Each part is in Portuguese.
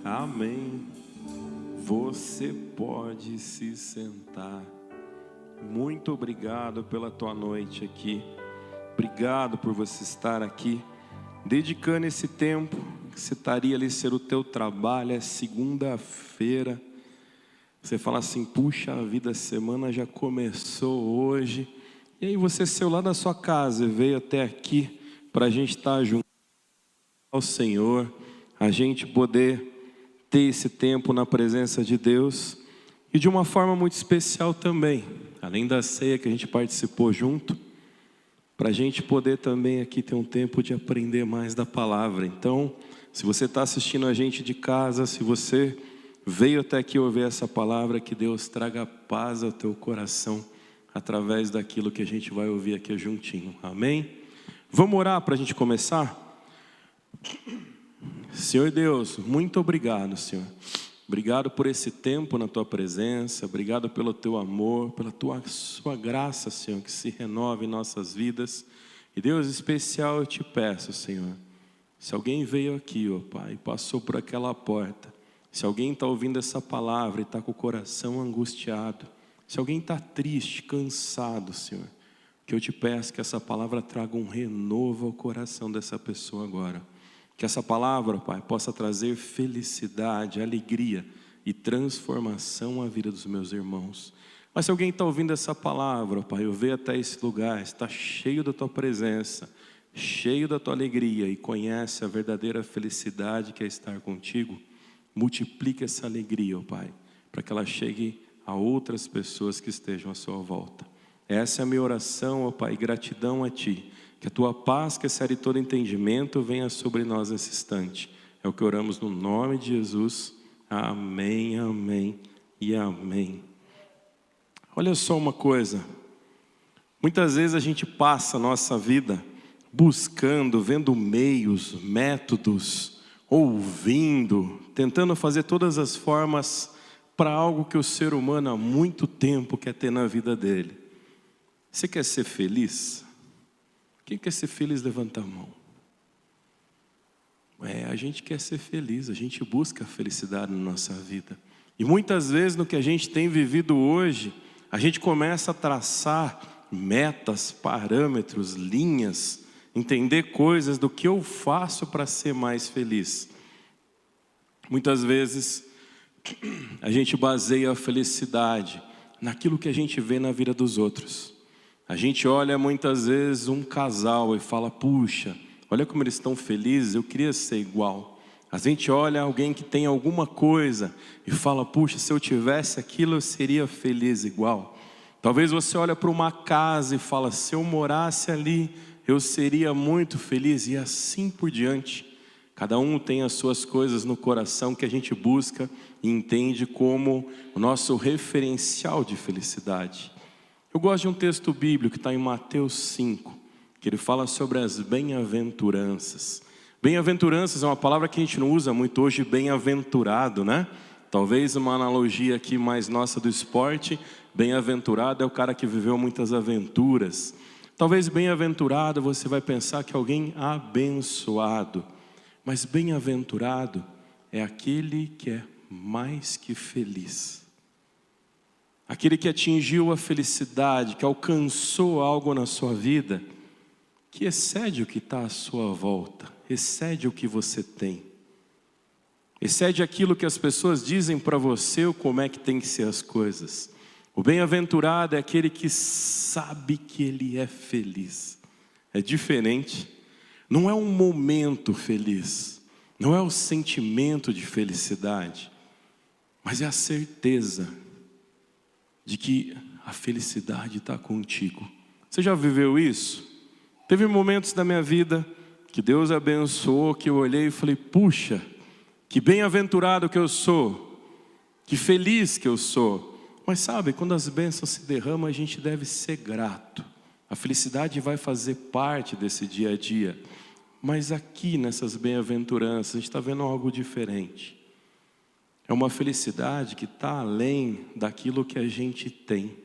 Amém. Você pode se sentar. Muito obrigado pela tua noite aqui. Obrigado por você estar aqui, dedicando esse tempo que você estaria ali ser o teu trabalho. É segunda-feira. Você fala assim, puxa a vida, a semana já começou hoje. E aí você saiu lá da sua casa e veio até aqui para a gente estar junto ao Senhor, a gente poder ter esse tempo na presença de Deus e de uma forma muito especial também, além da ceia que a gente participou junto, para a gente poder também aqui ter um tempo de aprender mais da palavra. Então, se você está assistindo a gente de casa, se você veio até aqui ouvir essa palavra, que Deus traga paz ao teu coração através daquilo que a gente vai ouvir aqui juntinho, amém? Vamos orar para a gente começar? Senhor Deus, muito obrigado, Senhor. Obrigado por esse tempo na tua presença, obrigado pelo teu amor, pela sua graça, Senhor, que se renova em nossas vidas. E Deus, especial eu te peço, Senhor, se alguém veio aqui, ó Pai, e passou por aquela porta, se alguém está ouvindo essa palavra e está com o coração angustiado, se alguém está triste, cansado, Senhor, que eu te peço que essa palavra traga um renovo ao coração dessa pessoa agora. Que essa palavra, Pai, possa trazer felicidade, alegria e transformação à vida dos meus irmãos. Mas se alguém está ouvindo essa palavra, Pai, eu vejo até esse lugar, está cheio da Tua presença, cheio da Tua alegria e conhece a verdadeira felicidade que é estar contigo, multiplique essa alegria, ó Pai, para que ela chegue a outras pessoas que estejam à sua volta. Essa é a minha oração, ó Pai, gratidão a Ti. Que a Tua paz, que excede todo entendimento, venha sobre nós nesse instante. É o que oramos no nome de Jesus. Amém, amém e amém. Olha só uma coisa. Muitas vezes a gente passa a nossa vida buscando, vendo meios, métodos, ouvindo, tentando fazer todas as formas para algo que o ser humano há muito tempo quer ter na vida dele. Você quer ser feliz? Quem quer ser feliz, levanta a mão. A gente quer ser feliz, a gente busca a felicidade na nossa vida. E muitas vezes no que a gente tem vivido hoje, a gente começa a traçar metas, parâmetros, linhas, entender coisas do que eu faço para ser mais feliz. Muitas vezes a gente baseia a felicidade naquilo que a gente vê na vida dos outros. A gente olha muitas vezes um casal e fala, puxa, olha como eles estão felizes, eu queria ser igual. A gente olha alguém que tem alguma coisa e fala, puxa, se eu tivesse aquilo eu seria feliz igual. Talvez você olhe para uma casa e fala, se eu morasse ali eu seria muito feliz, e assim por diante. Cada um tem as suas coisas no coração que a gente busca e entende como o nosso referencial de felicidade. Eu gosto de um texto bíblico que está em Mateus 5, que ele fala sobre as bem-aventuranças. Bem-aventuranças é uma palavra que a gente não usa muito hoje, bem-aventurado, né? Talvez uma analogia aqui mais nossa do esporte, bem-aventurado é o cara que viveu muitas aventuras. Talvez bem-aventurado você vai pensar que é alguém abençoado, mas bem-aventurado é aquele que é mais que feliz. Aquele que atingiu a felicidade, que alcançou algo na sua vida, que excede o que está à sua volta, excede o que você tem, excede aquilo que as pessoas dizem para você, ou como é que tem que ser as coisas. O bem-aventurado é aquele que sabe que ele é feliz. É diferente, não é um momento feliz, não é o sentimento de felicidade, mas é a certeza de que a felicidade está contigo. Você já viveu isso? Teve momentos da minha vida que Deus abençoou, que eu olhei e falei, puxa, que bem-aventurado que eu sou, que feliz que eu sou. Mas sabe, quando as bênçãos se derramam, a gente deve ser grato. A felicidade vai fazer parte desse dia a dia. Mas aqui nessas bem-aventuranças, a gente está vendo algo diferente. É uma felicidade que está além daquilo que a gente tem.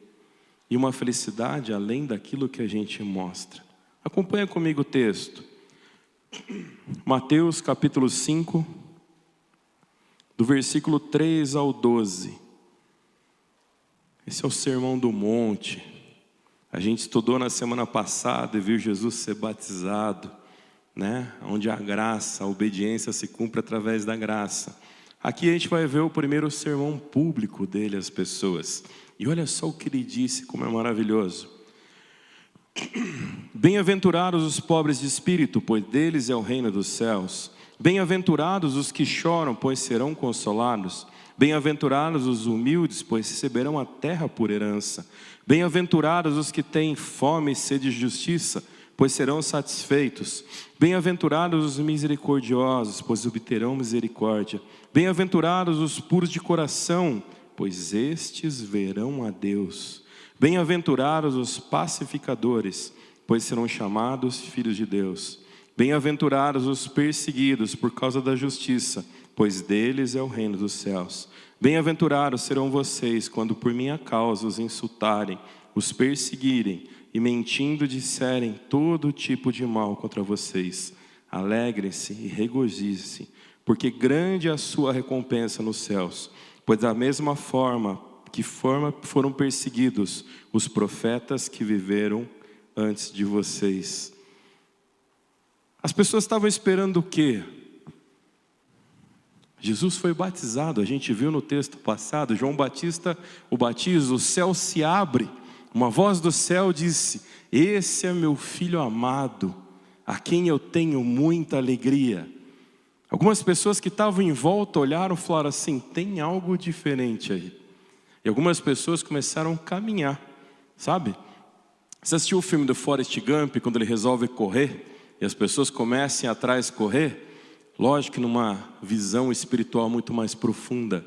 E uma felicidade além daquilo que a gente mostra. Acompanha comigo o texto. Mateus capítulo 5, do versículo 3 ao 12. Esse é o Sermão do Monte. A gente estudou na semana passada e viu Jesus ser batizado, né? Onde a graça, a obediência se cumpre através da graça. Aqui a gente vai ver o primeiro sermão público dele às pessoas. E olha só o que ele disse, como é maravilhoso. Bem-aventurados os pobres de espírito, pois deles é o reino dos céus. Bem-aventurados os que choram, pois serão consolados. Bem-aventurados os humildes, pois receberão a terra por herança. Bem-aventurados os que têm fome e sede de justiça, pois serão satisfeitos. Bem-aventurados os misericordiosos, pois obterão misericórdia. Bem-aventurados os puros de coração, pois estes verão a Deus. Bem-aventurados os pacificadores, pois serão chamados filhos de Deus. Bem-aventurados os perseguidos por causa da justiça, pois deles é o reino dos céus. Bem-aventurados serão vocês quando por minha causa os insultarem, os perseguirem e mentindo disserem todo tipo de mal contra vocês. Alegrem-se e regozijem-se, porque grande é a sua recompensa nos céus, pois da mesma forma foram perseguidos os profetas que viveram antes de vocês. As pessoas estavam esperando o quê? Jesus foi batizado, a gente viu no texto passado, João Batista o batiza, o céu se abre, uma voz do céu disse: esse é meu filho amado, a quem eu tenho muita alegria. Algumas pessoas que estavam em volta olharam e falaram assim: tem algo diferente aí. E algumas pessoas começaram a caminhar, sabe? Você assistiu o filme do Forrest Gump, quando ele resolve correr, e as pessoas começam atrás correr? Lógico que numa visão espiritual muito mais profunda,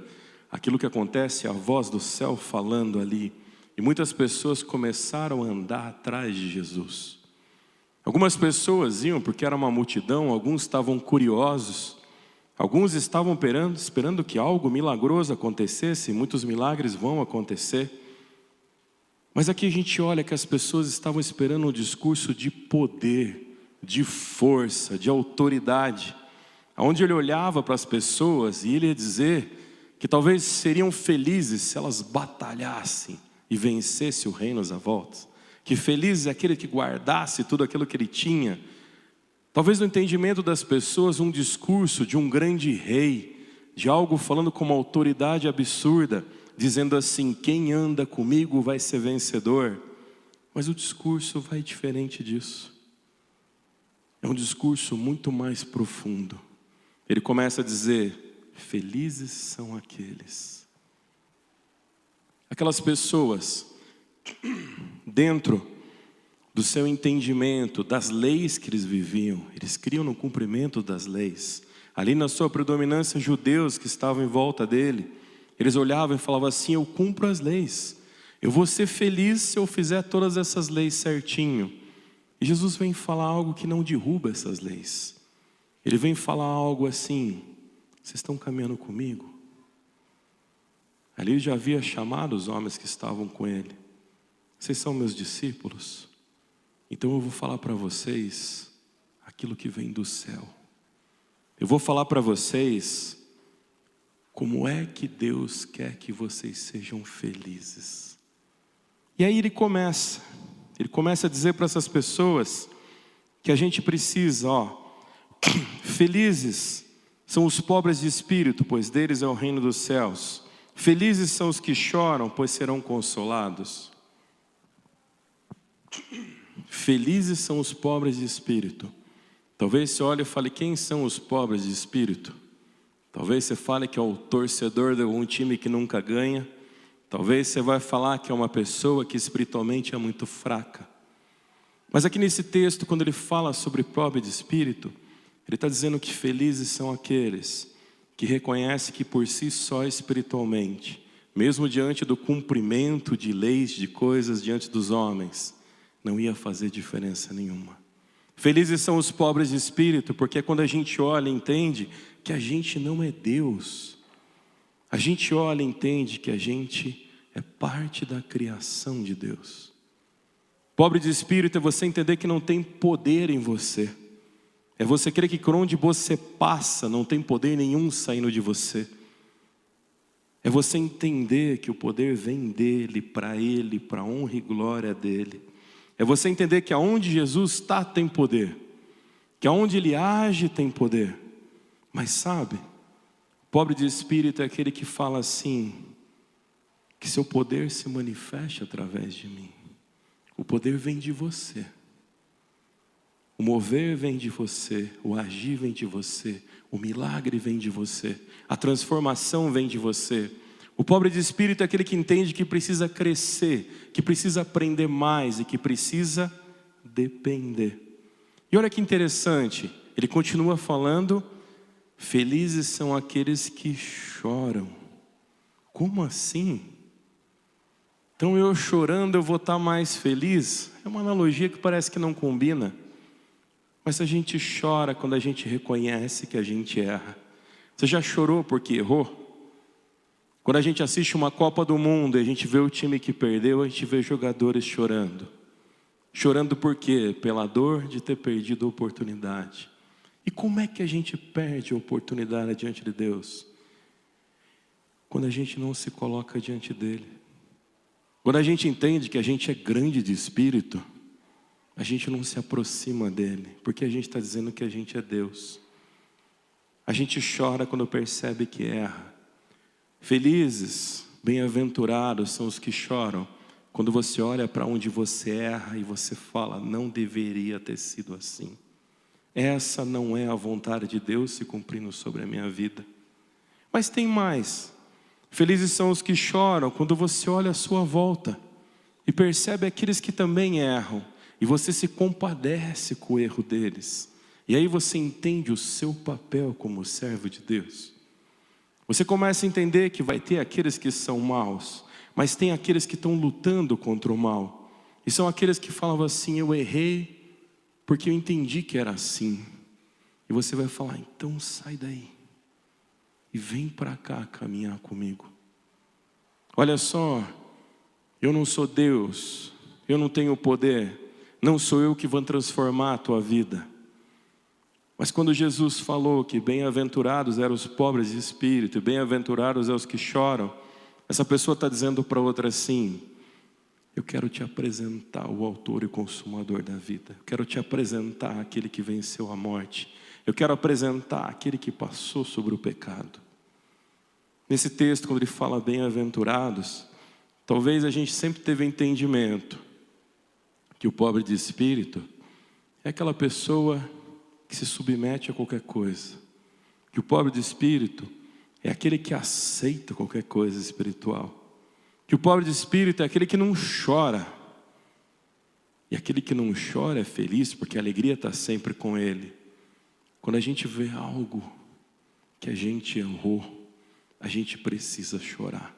aquilo que acontece é a voz do céu falando ali, e muitas pessoas começaram a andar atrás de Jesus. Algumas pessoas iam porque era uma multidão, alguns estavam curiosos, alguns estavam esperando que algo milagroso acontecesse, muitos milagres vão acontecer. Mas aqui a gente olha que as pessoas estavam esperando um discurso de poder, de força, de autoridade, onde ele olhava para as pessoas e ele ia dizer que talvez seriam felizes se elas batalhassem e vencessem o reino à volta. Que feliz é aquele que guardasse tudo aquilo que ele tinha. Talvez no entendimento das pessoas um discurso de um grande rei, de algo falando com uma autoridade absurda, dizendo assim: quem anda comigo vai ser vencedor. Mas o discurso vai diferente disso. É um discurso muito mais profundo. Ele começa a dizer: felizes são aquelas pessoas dentro do seu entendimento, das leis que eles viviam, eles criam no cumprimento das leis. Ali na sua predominância, judeus que estavam em volta dele, eles olhavam e falavam assim: eu cumpro as leis, eu vou ser feliz se eu fizer todas essas leis certinho. E Jesus vem falar algo que não derruba essas leis. Ele vem falar algo assim: vocês estão caminhando comigo? Ali ele já havia chamado os homens que estavam com ele: vocês são meus discípulos, então eu vou falar para vocês aquilo que vem do céu. Eu vou falar para vocês como é que Deus quer que vocês sejam felizes. E aí ele começa a dizer para essas pessoas que a gente precisa, felizes são os pobres de espírito, pois deles é o reino dos céus. Felizes são os que choram, pois serão consolados. Felizes são os pobres de espírito. Talvez você olhe e fale: quem são os pobres de espírito? Talvez você fale que é o torcedor de um time que nunca ganha. Talvez você vai falar que é uma pessoa que espiritualmente é muito fraca. Mas aqui nesse texto, quando ele fala sobre pobre de espírito, ele está dizendo que felizes são aqueles que reconhecem que por si só espiritualmente, mesmo diante do cumprimento de leis, de coisas diante dos homens, não ia fazer diferença nenhuma. Felizes são os pobres de espírito, porque quando a gente olha e entende que a gente não é Deus, a gente olha e entende que a gente é parte da criação de Deus. Pobre de espírito é você entender que não tem poder em você. É você crer que por onde você passa não tem poder nenhum saindo de você. É você entender que o poder vem dele, para a honra e glória dele. É você entender que aonde Jesus está tem poder, que aonde ele age tem poder. Mas sabe, o pobre de espírito é aquele que fala assim, que seu poder se manifeste através de mim. O poder vem de você. O mover vem de você, o agir vem de você, o milagre vem de você, a transformação vem de você. O pobre de espírito é aquele que entende que precisa crescer, que precisa aprender mais e que precisa depender. E olha que interessante, ele continua falando, felizes são aqueles que choram. Como assim? Então eu chorando eu vou estar mais feliz? É uma analogia que parece que não combina. Mas a gente chora quando a gente reconhece que a gente erra. Você já chorou porque errou? Quando a gente assiste uma Copa do Mundo e a gente vê o time que perdeu, a gente vê jogadores chorando. Chorando por quê? Pela dor de ter perdido a oportunidade. E como é que a gente perde a oportunidade diante de Deus? Quando a gente não se coloca diante dele. Quando a gente entende que a gente é grande de espírito, a gente não se aproxima dele, porque a gente está dizendo que a gente é Deus. A gente chora quando percebe que erra. Felizes, bem-aventurados são os que choram, quando você olha para onde você erra e você fala, não deveria ter sido assim. Essa não é a vontade de Deus se cumprindo sobre a minha vida. Mas tem mais. Felizes são os que choram quando você olha à sua volta e percebe aqueles que também erram. E você se compadece com o erro deles. E aí você entende o seu papel como servo de Deus. Você começa a entender que vai ter aqueles que são maus, mas tem aqueles que estão lutando contra o mal. E são aqueles que falavam assim, eu errei porque eu entendi que era assim. E você vai falar, então sai daí. E vem para cá caminhar comigo. Olha só, eu não sou Deus, eu não tenho poder. Não sou eu que vou transformar a tua vida. Mas quando Jesus falou que bem-aventurados eram os pobres de espírito, e bem-aventurados são os que choram, essa pessoa está dizendo para outra assim, eu quero te apresentar o autor e consumador da vida. Eu quero te apresentar aquele que venceu a morte. Eu quero apresentar aquele que passou sobre o pecado. Nesse texto, quando ele fala bem-aventurados, talvez a gente sempre teve entendimento que o pobre de espírito é aquela pessoa que se submete a qualquer coisa. Que o pobre de espírito é aquele que aceita qualquer coisa espiritual. Que o pobre de espírito é aquele que não chora. E aquele que não chora é feliz porque a alegria está sempre com ele. Quando a gente vê algo que a gente errou, a gente precisa chorar.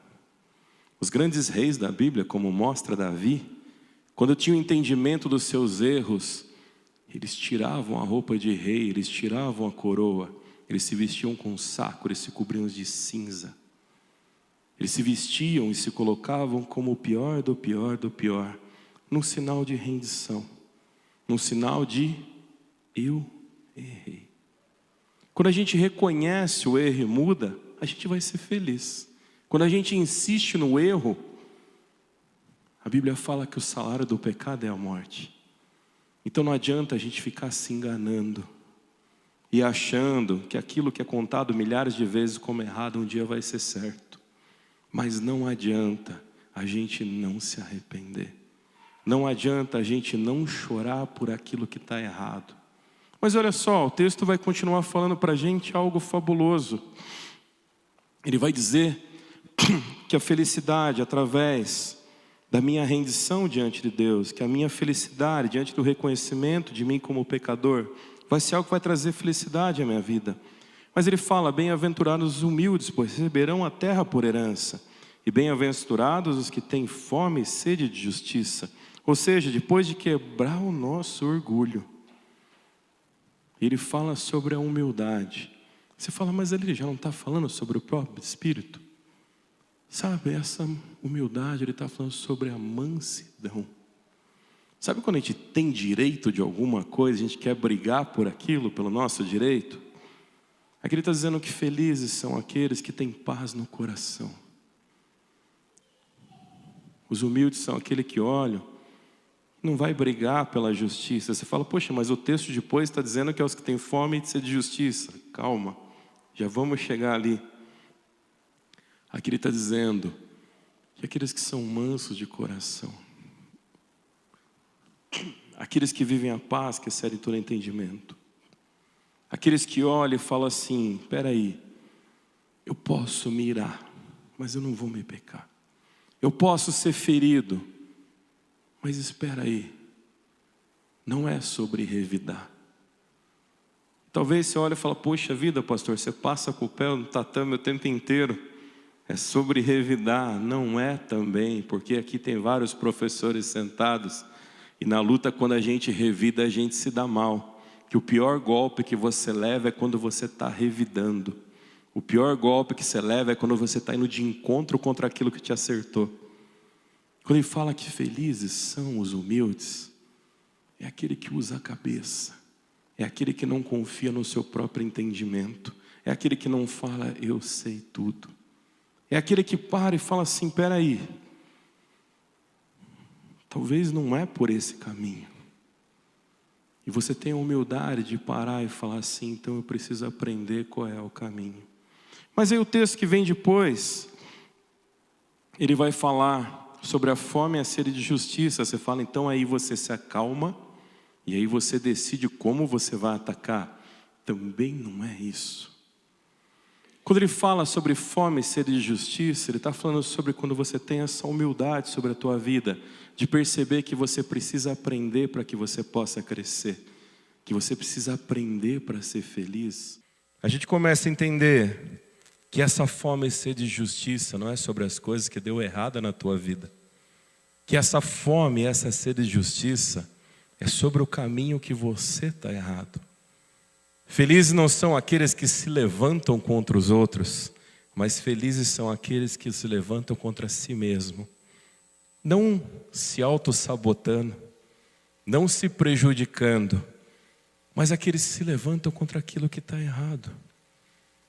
Os grandes reis da Bíblia, como mostra Davi, quando tinham entendimento dos seus erros, eles tiravam a roupa de rei, eles tiravam a coroa, eles se vestiam com saco, eles se cobriam de cinza. Eles se vestiam e se colocavam como o pior do pior do pior, num sinal de rendição, num sinal de eu errei. Quando a gente reconhece o erro e muda, a gente vai ser feliz. Quando a gente insiste no erro, a Bíblia fala que o salário do pecado é a morte. Então não adianta a gente ficar se enganando e achando que aquilo que é contado milhares de vezes como errado um dia vai ser certo. Mas não adianta a gente não se arrepender. Não adianta a gente não chorar por aquilo que está errado. Mas olha só, o texto vai continuar falando para a gente algo fabuloso. Ele vai dizer que a felicidade através da minha rendição diante de Deus, que a minha felicidade diante do reconhecimento de mim como pecador, vai ser algo que vai trazer felicidade à minha vida. Mas ele fala, bem-aventurados os humildes, pois receberão a terra por herança. E bem-aventurados os que têm fome e sede de justiça. Ou seja, depois de quebrar o nosso orgulho, ele fala sobre a humildade. Você fala, mas ele já não está falando sobre o próprio Espírito? Sabe, essa humildade, ele está falando sobre a mansidão. Sabe quando a gente tem direito de alguma coisa, a gente quer brigar por aquilo, pelo nosso direito? Aqui ele está dizendo que felizes são aqueles que têm paz no coração. Os humildes são aquele que olham, não vai brigar pela justiça. Você fala, poxa, mas o texto depois está dizendo que é os que têm fome de sede de justiça. Calma, já vamos chegar ali. Aqui ele está dizendo que aqueles que são mansos de coração, aqueles que vivem a paz, que excedem todo entendimento, aqueles que olham e falam assim, espera aí, eu posso me irar, mas eu não vou me pecar. Eu posso ser ferido, mas espera aí, não é sobre revidar. Talvez você olhe e fale, poxa vida, pastor, você passa com o pé no tatame o tempo inteiro. É sobre revidar, não é também, porque aqui tem vários professores sentados, e na luta quando a gente revida a gente se dá mal, que o pior golpe que você leva é quando você está revidando, o pior golpe que você leva é quando você está indo de encontro contra aquilo que te acertou. Quando ele fala que felizes são os humildes, é aquele que usa a cabeça, é aquele que não confia no seu próprio entendimento, é aquele que não fala, eu sei tudo. É aquele que para e fala assim, espera aí, talvez não é por esse caminho. E você tem a humildade de parar e falar assim, então eu preciso aprender qual é o caminho. Mas aí o texto que vem depois, ele vai falar sobre a fome e a sede de justiça. Você fala, então aí você se acalma, e aí você decide como você vai atacar. Também não é isso. Quando ele fala sobre fome e sede de justiça, ele está falando sobre quando você tem essa humildade sobre a tua vida, de perceber que você precisa aprender para que você possa crescer, que você precisa aprender para ser feliz. A gente começa a entender que essa fome e sede de justiça não é sobre as coisas que deu errada na tua vida, que essa fome e essa sede de justiça é sobre o caminho que você está errado. Felizes não são aqueles que se levantam contra os outros, mas felizes são aqueles que se levantam contra si mesmo. Não se auto-sabotando, não se prejudicando, mas aqueles que se levantam contra aquilo que está errado.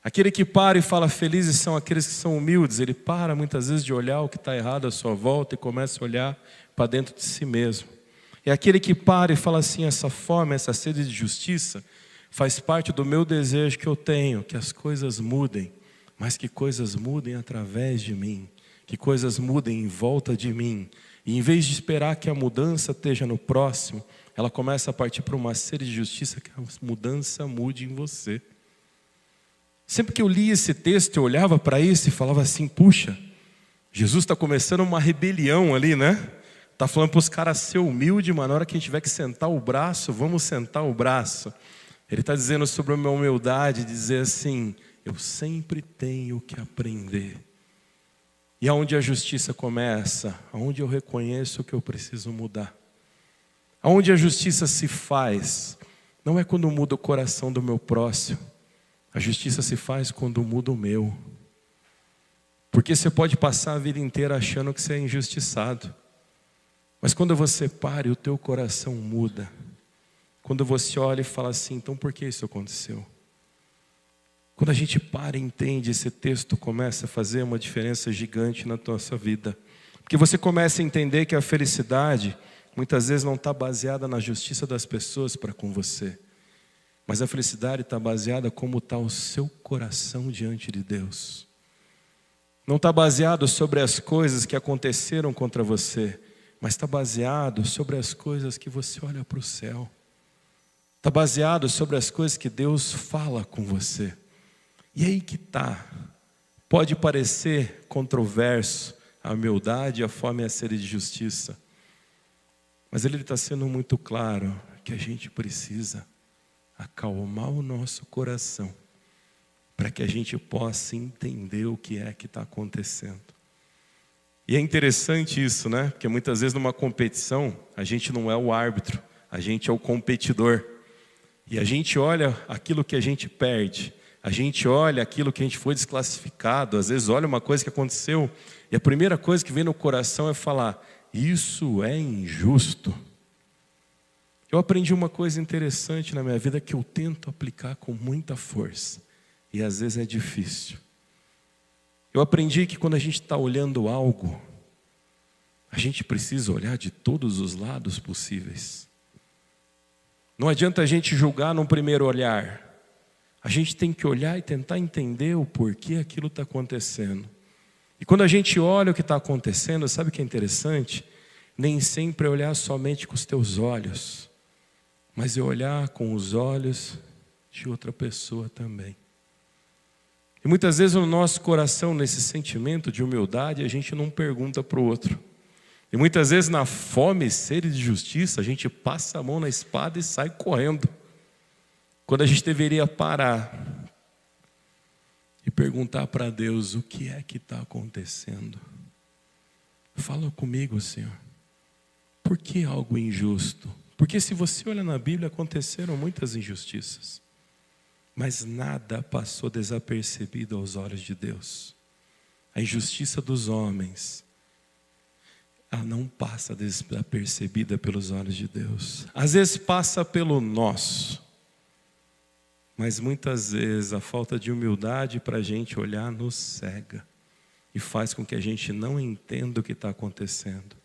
Aquele que para e fala, felizes são aqueles que são humildes, ele para muitas vezes de olhar o que está errado à sua volta e começa a olhar para dentro de si mesmo. É aquele que para e fala assim, essa fome, essa sede de justiça, faz parte do meu desejo que eu tenho, que as coisas mudem, mas que coisas mudem através de mim, que coisas mudem em volta de mim. E em vez de esperar que a mudança esteja no próximo, ela começa a partir para uma sede de justiça, que a mudança mude em você. Sempre que eu li esse texto, eu olhava para isso e falava assim, puxa, Jesus está começando uma rebelião ali, né? Está falando para os caras ser humilde, mas na hora que a gente tiver que sentar o braço, vamos sentar o braço. Ele está dizendo sobre a minha humildade, dizer assim, eu sempre tenho que aprender. E aonde a justiça começa? Aonde eu reconheço que eu preciso mudar. Aonde a justiça se faz, não é quando muda o coração do meu próximo. A justiça se faz quando muda o meu. Porque você pode passar a vida inteira achando que você é injustiçado. Mas quando você para e o teu coração muda, quando você olha e fala assim, então por que isso aconteceu? Quando a gente para e entende, esse texto começa a fazer uma diferença gigante na nossa vida. Porque você começa a entender que a felicidade, muitas vezes não está baseada na justiça das pessoas para com você. Mas a felicidade está baseada como está o seu coração diante de Deus. Não está baseado sobre as coisas que aconteceram contra você, mas está baseado sobre as coisas que você olha para o céu. Está baseado sobre as coisas que Deus fala com você. E aí que está. Pode parecer controverso a humildade, a fome e a sede de justiça. Mas ele está sendo muito claro que a gente precisa acalmar o nosso coração para que a gente possa entender o que é que está acontecendo. E é interessante isso, né? Porque muitas vezes numa competição a gente não é o árbitro, a gente é o competidor. E a gente olha aquilo que a gente perde, a gente olha aquilo que a gente foi desclassificado, às vezes olha uma coisa que aconteceu e a primeira coisa que vem no coração é falar, isso é injusto. Eu aprendi uma coisa interessante na minha vida que eu tento aplicar com muita força e às vezes é difícil. Eu aprendi que quando a gente está olhando algo, a gente precisa olhar de todos os lados possíveis. Não adianta a gente julgar num primeiro olhar. A gente tem que olhar e tentar entender o porquê aquilo está acontecendo. E quando a gente olha o que está acontecendo, sabe o que é interessante? Nem sempre é olhar somente com os teus olhos, mas é olhar com os olhos de outra pessoa também. E muitas vezes no nosso coração, nesse sentimento de humildade, a gente não pergunta para o outro. E muitas vezes na fome e sede de justiça, a gente passa a mão na espada e sai correndo. Quando a gente deveria parar e perguntar para Deus o que é que está acontecendo. Fala comigo, Senhor. Por que algo injusto? Porque se você olha na Bíblia, aconteceram muitas injustiças. Mas nada passou desapercebido aos olhos de Deus. A injustiça dos homens, ela não passa desapercebida pelos olhos de Deus. Às vezes passa pelo nosso. Mas muitas vezes a falta de humildade para a gente olhar nos cega. E faz com que a gente não entenda o que está acontecendo.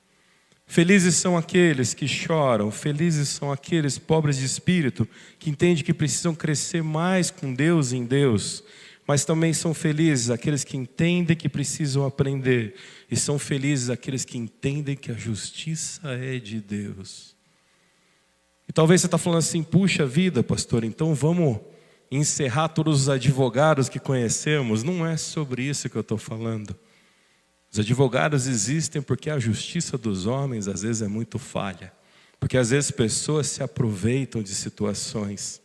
Felizes são aqueles que choram, felizes são aqueles pobres de espírito, que entendem que precisam crescer mais com Deus e em Deus. Mas também são felizes aqueles que entendem que precisam aprender. E são felizes aqueles que entendem que a justiça é de Deus. E talvez você está falando assim, puxa vida, pastor, então vamos encerrar todos os advogados que conhecemos. Não é sobre isso que eu estou falando. Os advogados existem porque a justiça dos homens às vezes é muito falha. Porque às vezes pessoas se aproveitam de situações.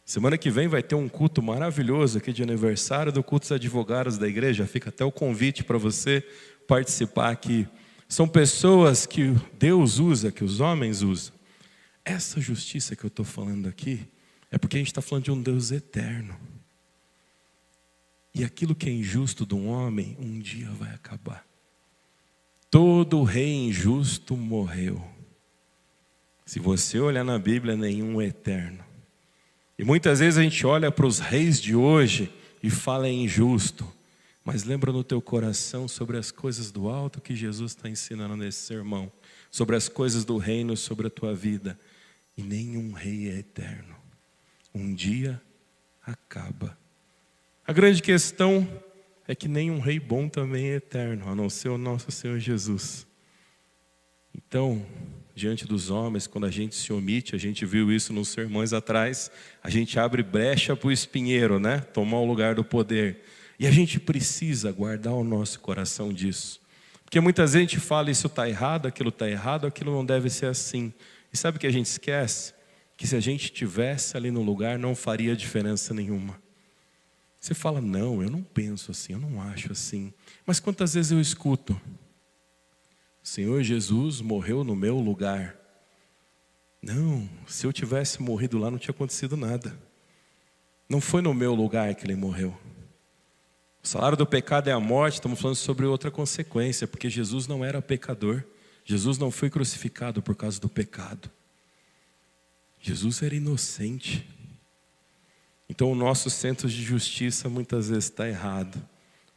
Semana que vem vai ter um culto maravilhoso aqui de aniversário do culto dos advogados da igreja. Fica até o convite para você participar aqui. São pessoas que Deus usa, que os homens usam. Essa justiça que eu estou falando aqui é porque a gente está falando de um Deus eterno. E aquilo que é injusto de um homem, um dia vai acabar. Todo rei injusto morreu. Se você olhar na Bíblia, nenhum é eterno. E muitas vezes a gente olha para os reis de hoje e fala é injusto. Mas lembra no teu coração sobre as coisas do alto que Jesus está ensinando nesse sermão. Sobre as coisas do reino, sobre a tua vida. E nenhum rei é eterno. Um dia acaba. A grande questão é que nenhum rei bom também é eterno, a não ser o nosso Senhor Jesus. Então, diante dos homens, quando a gente se omite, a gente viu isso nos sermões atrás, a gente abre brecha para o espinheiro, né? Tomar o lugar do poder. E a gente precisa guardar o nosso coração disso. Porque muitas vezes a gente fala, isso está errado, aquilo não deve ser assim. E sabe o que a gente esquece? Que se a gente estivesse ali no lugar, não faria diferença nenhuma. Você fala, não, eu não penso assim, eu não acho assim. Mas quantas vezes eu escuto? O Senhor Jesus morreu no meu lugar. Não, se eu tivesse morrido lá não tinha acontecido nada. Não foi no meu lugar que ele morreu. O salário do pecado é a morte, estamos falando sobre outra consequência, porque Jesus não era pecador. Jesus não foi crucificado por causa do pecado. Jesus era inocente. Então o nosso centro de justiça muitas vezes está errado.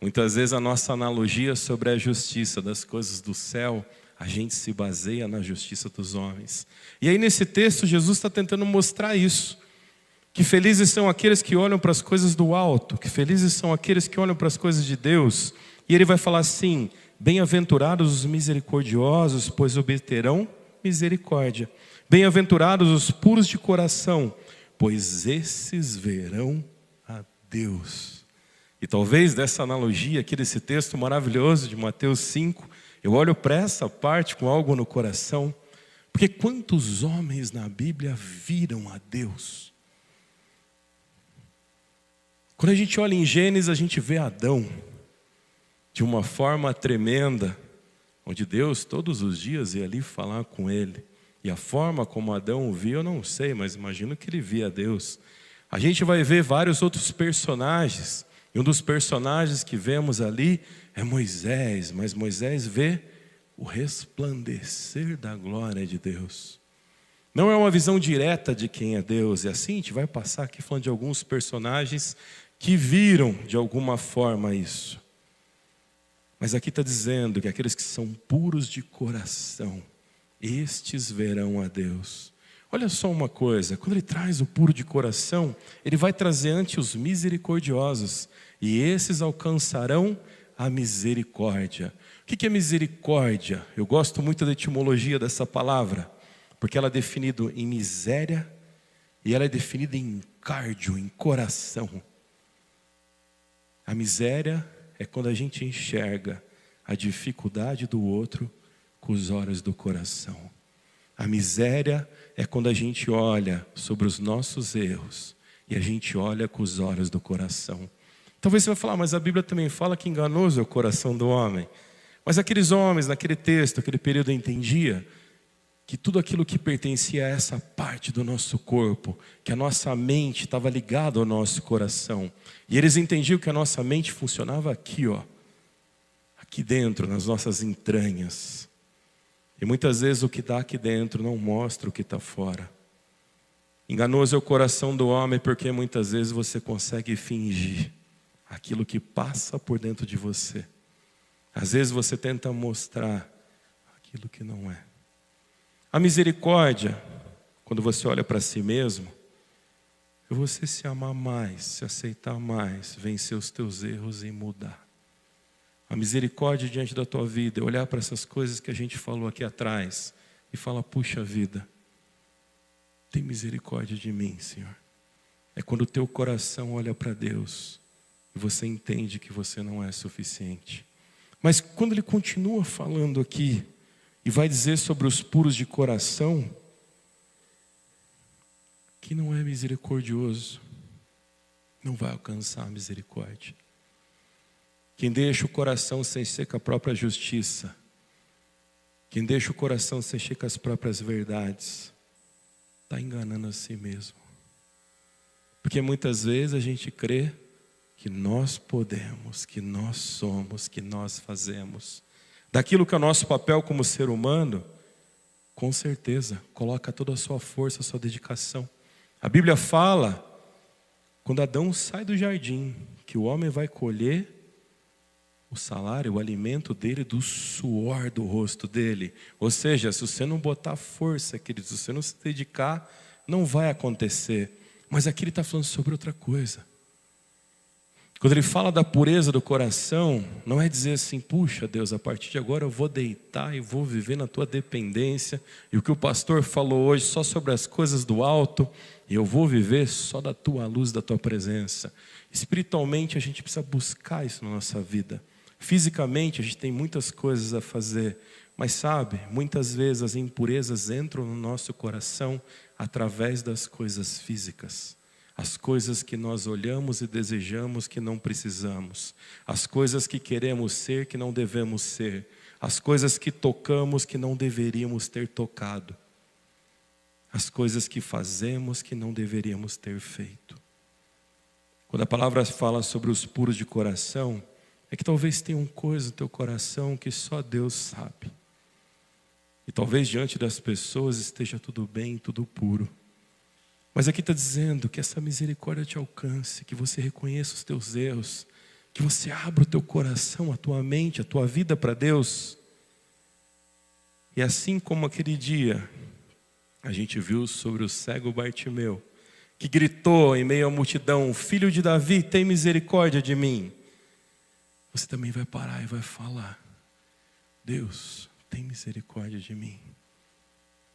Muitas vezes a nossa analogia sobre a justiça das coisas do céu, a gente se baseia na justiça dos homens. E aí nesse texto Jesus está tentando mostrar isso. Que felizes são aqueles que olham para as coisas do alto. Que felizes são aqueles que olham para as coisas de Deus. E ele vai falar assim, bem-aventurados os misericordiosos, pois obterão misericórdia. Bem-aventurados os puros de coração, pois esses verão a Deus. E talvez dessa analogia aqui desse texto maravilhoso de Mateus 5, eu olho para essa parte com algo no coração, porque quantos homens na Bíblia viram a Deus? Quando a gente olha em Gênesis, a gente vê Adão de uma forma tremenda, onde Deus todos os dias ia ali falar com ele. E a forma como Adão o via, eu não sei, mas imagino que ele via Deus. A gente vai ver vários outros personagens. E um dos personagens que vemos ali é Moisés. Mas Moisés vê o resplandecer da glória de Deus. Não é uma visão direta de quem é Deus. E assim a gente vai passar aqui falando de alguns personagens que viram de alguma forma isso. Mas aqui está dizendo que aqueles que são puros de coração, estes verão a Deus. Olha só uma coisa, quando ele traz o puro de coração, ele vai trazer ante os misericordiosos, e esses alcançarão a misericórdia. O que é misericórdia? Eu gosto muito da etimologia dessa palavra, porque ela é definida em miséria, e ela é definida em cardio, em coração. A miséria é quando a gente enxerga a dificuldade do outro com os olhos do coração. A miséria é quando a gente olha sobre os nossos erros e a gente olha com os olhos do coração. Talvez você vai falar, mas a Bíblia também fala que enganoso é o coração do homem. Mas aqueles homens, naquele texto, aquele período, entendia que tudo aquilo que pertencia a essa parte do nosso corpo, que a nossa mente estava ligada ao nosso coração. E eles entendiam que a nossa mente funcionava aqui, ó, aqui dentro, nas nossas entranhas. E muitas vezes o que está aqui dentro não mostra o que está fora. Enganoso é o coração do homem, porque muitas vezes você consegue fingir aquilo que passa por dentro de você. Às vezes você tenta mostrar aquilo que não é. A misericórdia, quando você olha para si mesmo, é você se amar mais, se aceitar mais, vencer os teus erros e mudar. A misericórdia diante da tua vida é olhar para essas coisas que a gente falou aqui atrás e falar, puxa vida, tem misericórdia de mim, Senhor. É quando o teu coração olha para Deus e você entende que você não é suficiente. Mas quando ele continua falando aqui e vai dizer sobre os puros de coração, que não é misericordioso, não vai alcançar a misericórdia. Quem deixa o coração se encher com a própria justiça, quem deixa o coração se encher com as próprias verdades, está enganando a si mesmo. Porque muitas vezes a gente crê que nós podemos, que nós somos, que nós fazemos. Daquilo que é o nosso papel como ser humano, com certeza, coloca toda a sua força, a sua dedicação. A Bíblia fala, quando Adão sai do jardim, que o homem vai colher o salário, o alimento dele do suor do rosto dele. Ou seja, se você não botar força, querido, se você não se dedicar, não vai acontecer. Mas aqui ele está falando sobre outra coisa. Quando ele fala da pureza do coração, não é dizer assim, puxa Deus, a partir de agora eu vou deitar e vou viver na tua dependência. E o que o pastor falou hoje só sobre as coisas do alto, e eu vou viver só da tua luz, da tua presença. Espiritualmente a gente precisa buscar isso na nossa vida. Fisicamente a gente tem muitas coisas a fazer, mas sabe, muitas vezes as impurezas entram no nosso coração através das coisas físicas. As coisas que nós olhamos e desejamos que não precisamos. As coisas que queremos ser que não devemos ser. As coisas que tocamos que não deveríamos ter tocado. As coisas que fazemos que não deveríamos ter feito. Quando a palavra fala sobre os puros de coração, é que talvez tenha uma coisa no teu coração que só Deus sabe. E talvez diante das pessoas esteja tudo bem, tudo puro. Mas aqui está dizendo que essa misericórdia te alcance, que você reconheça os teus erros, que você abra o teu coração, a tua mente, a tua vida para Deus. E assim como aquele dia, a gente viu sobre o cego Bartimeu, que gritou em meio à multidão, filho de Davi, tem misericórdia de mim. Você também vai parar e vai falar, Deus, tem misericórdia de mim,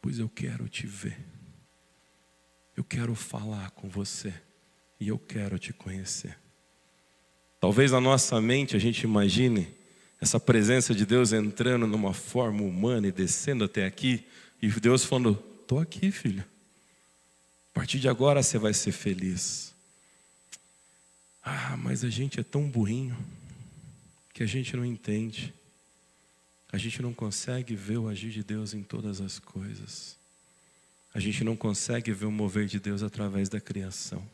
pois eu quero te ver. Eu quero falar com você e eu quero te conhecer. Talvez na nossa mente a gente imagine essa presença de Deus entrando numa forma humana e descendo até aqui, e Deus falando, estou aqui, filho. A partir de agora você vai ser feliz. Ah, mas a gente é tão burrinho que a gente não entende. A gente não consegue ver o agir de Deus em todas as coisas. A gente não consegue ver o mover de Deus através da criação.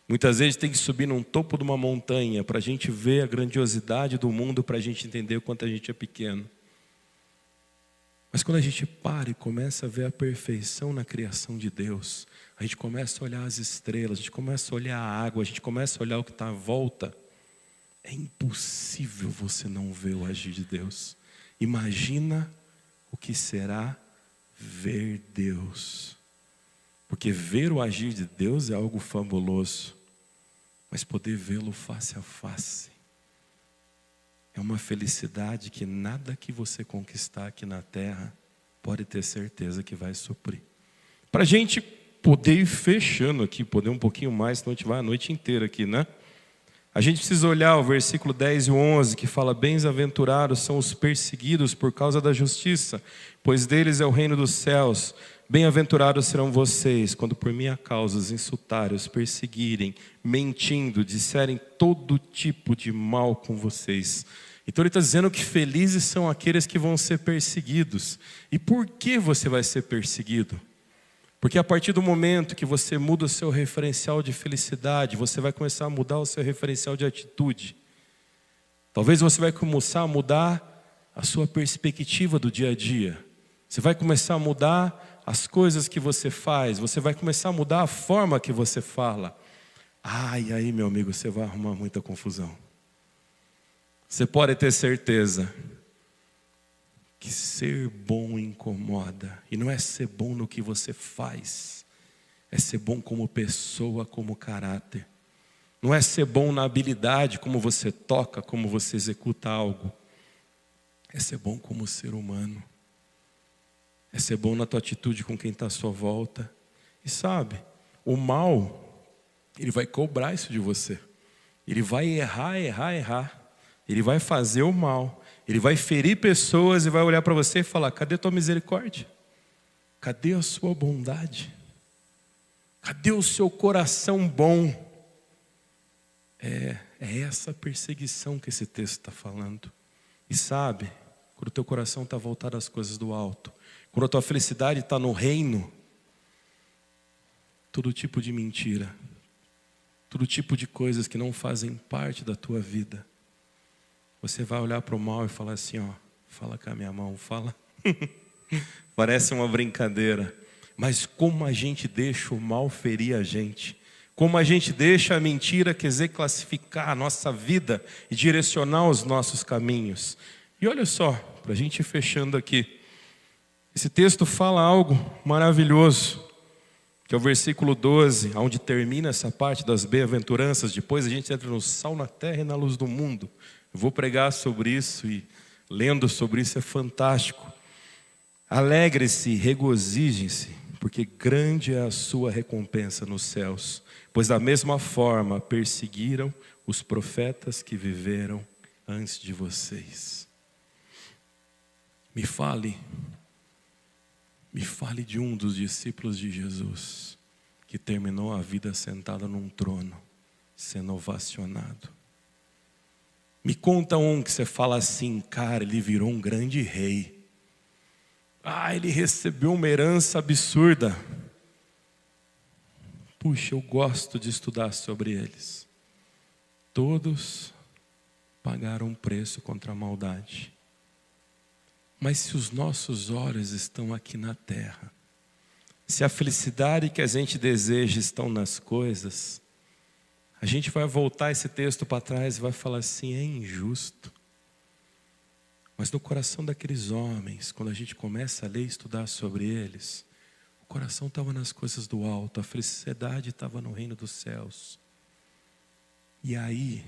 Muitas vezes tem que subir num topo de uma montanha para a gente ver a grandiosidade do mundo, para a gente entender o quanto a gente é pequeno. Mas quando a gente para e começa a ver a perfeição na criação de Deus, a gente começa a olhar as estrelas, a gente começa a olhar a água, a gente começa a olhar o que está à volta, É impossível você não ver o agir de Deus. Imagina o que será ver Deus. Porque ver o agir de Deus é algo fabuloso, mas poder vê-lo face a face é uma felicidade que nada que você conquistar aqui na terra pode ter certeza que vai suprir. Para a gente poder ir fechando aqui, poder um pouquinho mais, senão a gente vai a noite inteira aqui, né? A gente precisa olhar o versículo 10 e 11, que fala: bem-aventurados são os perseguidos por causa da justiça, pois deles é o reino dos céus. Bem-aventurados serão vocês, quando por minha causa os insultarem, os perseguirem, mentindo, disserem todo tipo de mal com vocês. Então ele está dizendo que felizes são aqueles que vão ser perseguidos. E por que você vai ser perseguido? Porque a partir do momento que você muda o seu referencial de felicidade, você vai começar a mudar o seu referencial de atitude. Talvez você vai começar a mudar a sua perspectiva do dia a dia. Você vai começar a mudar as coisas que você faz. Você vai começar a mudar a forma que você fala. E aí, meu amigo, você vai arrumar muita confusão. Você pode ter certeza que ser bom incomoda. E não é ser bom no que você faz, é ser bom como pessoa, como caráter. Não é ser bom na habilidade, como você toca, como você executa algo. É ser bom como ser humano. É ser bom na tua atitude com quem está à sua volta. E sabe, o mal, ele vai cobrar isso de você. Ele vai errar. Ele vai fazer o mal. Ele vai ferir pessoas e vai olhar para você e falar: cadê tua misericórdia? Cadê a sua bondade? Cadê o seu coração bom? É essa perseguição que esse texto está falando. E sabe, quando o teu coração está voltado às coisas do alto, quando a tua felicidade está no reino, todo tipo de mentira, todo tipo de coisas que não fazem parte da tua vida, você vai olhar para o mal e falar assim: fala com a minha mão, fala. Parece uma brincadeira, mas como a gente deixa o mal ferir a gente, como a gente deixa a mentira querer classificar a nossa vida e direcionar os nossos caminhos. E olha só, para a gente ir fechando aqui, esse texto fala algo maravilhoso, que é o versículo 12, onde termina essa parte das bem-aventuranças. Depois a gente entra no sal na terra e na luz do mundo. Eu vou pregar sobre isso e lendo sobre isso é fantástico. Alegre-se, regozijem-se, porque grande é a sua recompensa nos céus. Pois da mesma forma perseguiram os profetas que viveram antes de vocês. Me fale de um dos discípulos de Jesus que terminou a vida sentado num trono, sendo ovacionado. Me conta um que você fala assim: cara, ele virou um grande rei. Ele recebeu uma herança absurda. Puxa, eu gosto de estudar sobre eles. Todos pagaram um preço contra a maldade. Mas se os nossos olhos estão aqui na terra, se a felicidade que a gente deseja estão nas coisas, a gente vai voltar esse texto para trás e vai falar assim: é injusto. Mas no coração daqueles homens, quando a gente começa a ler e estudar sobre eles, o coração estava nas coisas do alto, a felicidade estava no reino dos céus. E aí,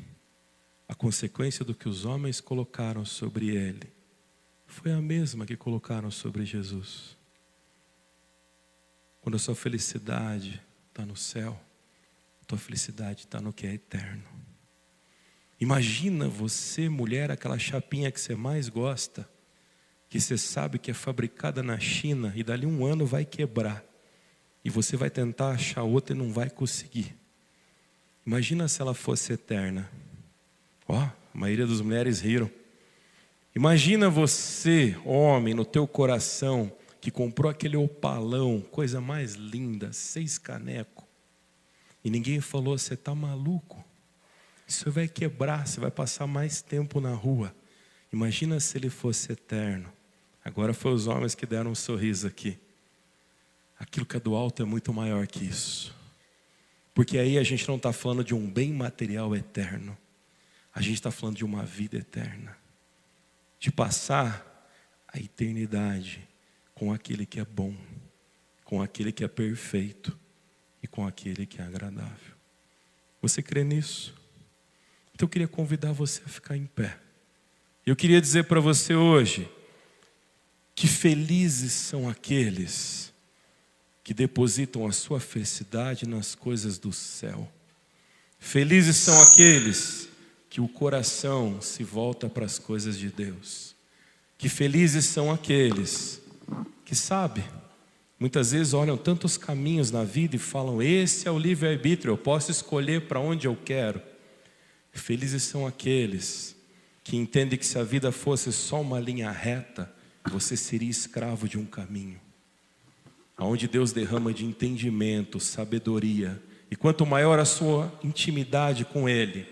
a consequência do que os homens colocaram sobre ele foi a mesma que colocaram sobre Jesus. Quando a sua felicidade está no céu, a tua felicidade está no que é eterno. Imagina você, mulher, aquela chapinha que você mais gosta, que você sabe que é fabricada na China e dali um ano vai quebrar. E você vai tentar achar outra e não vai conseguir. Imagina se ela fosse eterna. A maioria das mulheres riram. Imagina você, homem, no teu coração, que comprou aquele opalão, coisa mais linda, 6 canecos. E ninguém falou: você está maluco? Isso vai quebrar, você vai passar mais tempo na rua. Imagina se ele fosse eterno. Agora foi os homens que deram um sorriso aqui. Aquilo que é do alto é muito maior que isso. Porque aí a gente não está falando de um bem material eterno. A gente está falando de uma vida eterna, de passar a eternidade com aquele que é bom, com aquele que é perfeito e com aquele que é agradável. Você crê nisso? Então eu queria convidar você a ficar em pé. Eu queria dizer para você hoje que felizes são aqueles que depositam a sua felicidade nas coisas do céu. Felizes são aqueles que o coração se volta para as coisas de Deus. Que felizes são aqueles que, sabe, muitas vezes olham tantos caminhos na vida e falam: esse é o livre-arbítrio, eu posso escolher para onde eu quero. Felizes são aqueles que entendem que se a vida fosse só uma linha reta, você seria escravo de um caminho. Onde Deus derrama de entendimento, sabedoria. E quanto maior a sua intimidade com Ele,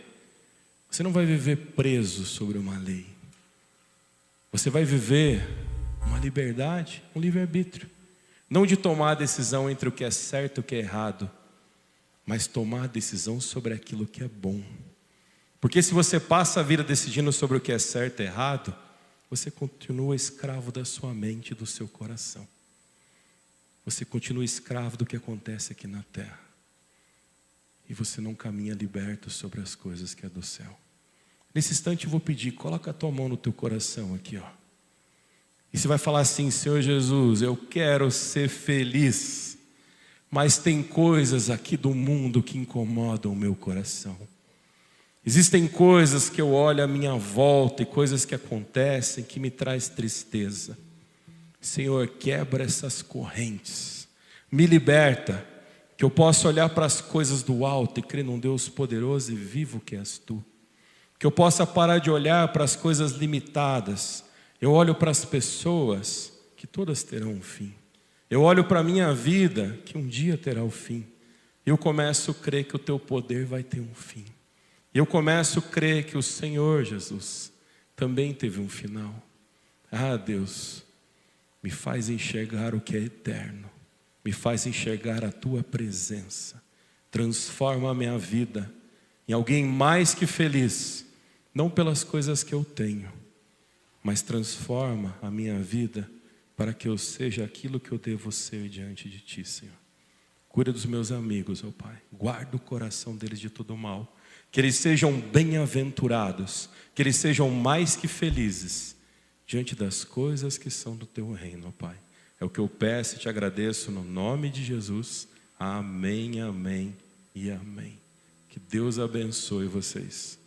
você não vai viver preso sobre uma lei. Você vai viver uma liberdade, um livre-arbítrio. Não de tomar a decisão entre o que é certo e o que é errado, mas tomar a decisão sobre aquilo que é bom. Porque se você passa a vida decidindo sobre o que é certo e errado, você continua escravo da sua mente e do seu coração. Você continua escravo do que acontece aqui na terra. E você não caminha liberto sobre as coisas que é do céu. Nesse instante eu vou pedir, coloca a tua mão no teu coração aqui, ó. E você vai falar assim: Senhor Jesus, eu quero ser feliz, mas tem coisas aqui do mundo que incomodam o meu coração. Existem coisas que eu olho à minha volta e coisas que acontecem que me traz tristeza. Senhor, quebra essas correntes, me liberta, que eu possa olhar para as coisas do alto e crer num Deus poderoso e vivo que és Tu. Que eu possa parar de olhar para as coisas limitadas. Eu olho para as pessoas, que todas terão um fim. Eu olho para a minha vida, que um dia terá o fim. Eu começo a crer que o Teu poder vai ter um fim. Eu começo a crer que o Senhor Jesus também teve um final. Ah, Deus, me faz enxergar o que é eterno. Me faz enxergar a Tua presença. Transforma a minha vida em alguém mais que feliz. Não pelas coisas que eu tenho, mas transforma a minha vida para que eu seja aquilo que eu devo ser diante de Ti, Senhor. Cuida dos meus amigos, ó Pai. Guarda o coração deles de todo mal. Que eles sejam bem-aventurados, que eles sejam mais que felizes diante das coisas que são do Teu reino, ó Pai. É o que eu peço e Te agradeço no nome de Jesus. Amém, amém e amém. Que Deus abençoe vocês.